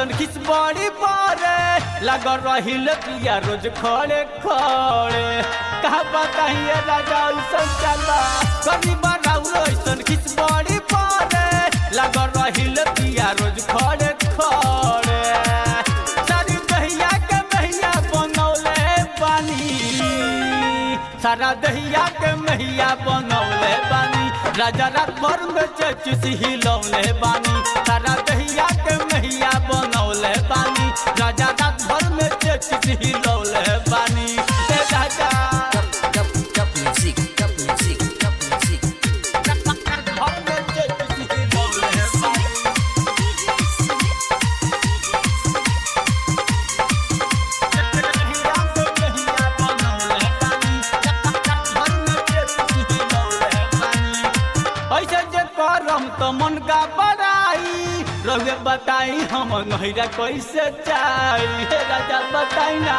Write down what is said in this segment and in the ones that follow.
ऐसन खिस बड़ी पारे लग रही पिया रोज खड़े खड़े कहा बताइए राजा ऐसन चला कभी बनाऊ ऐसन खिस बड़ी पारे लग रही पिया रोज खड़े खड़े सारी दहिया के मैया बनौले बानी सारा दहिया के मैया बनौले बानी राजा रात भर में चचिस हिलौले बानी सारा दहिया के मैया बनौले बानी राजा रात भर में चचिस हिलौले बानी राजा करम तो मन का बड़ाई रहुए बताई हम नहिरा कैसे जाई राजा बताई ना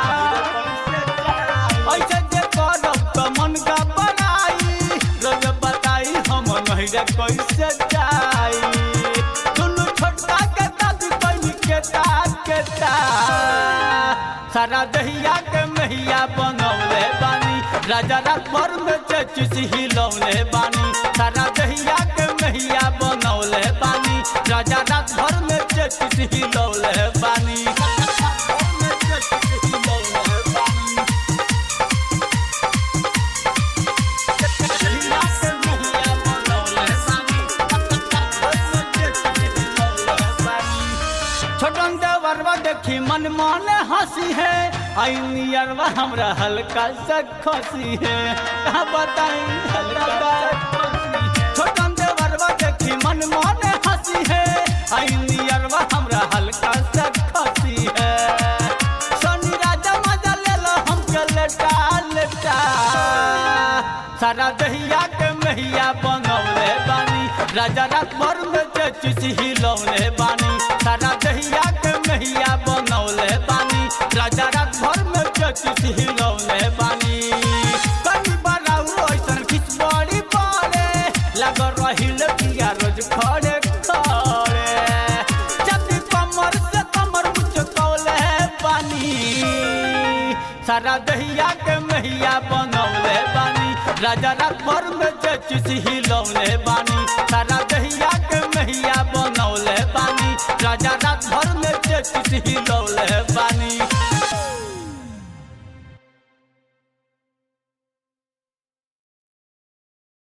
ऐसे जे करम तो मन का बड़ाई रहुए बताई हम नहिरा कैसे जाई दुनु छोटका के दादी बहनी के ता सारा दहिया के मैया बनौले बानी राजा रात भर में चचिस हिलौले बानी सारा दहिया के मैया बनौले बानी राजा रात भर में चचिस हिलौले बानी छोटन देवरवा देखी मन मन हंसी है आई नियरवा हमरा हल्का सा खसी है कहा बताई हल्का छोटन देवरवा देखी मन मन हंसी है आई नियरवा हमरा हल्का सा खसी है सोनी राजा मजा ले लो हमके लेटा लेटा सारा दहिया के मैया बनौले बानी राजा रात भर में चचिस हिलौले बानी सारा दहिया के मैया बनौले बानी राजा रात भर में चचिस हिलौले बानी कभी बनाऊ ऐसन खिच बड़ी पारे लग रही पिया रोज खड़े खड़े जब कमर से कमर मुचकौले बानी सारा दहिया के मैया बनौले बानी राजा रात भर में चचिस हिलौले बानी सारा दहिया के मैया बनौले बानी राजा रात भर में चचिस हिलौले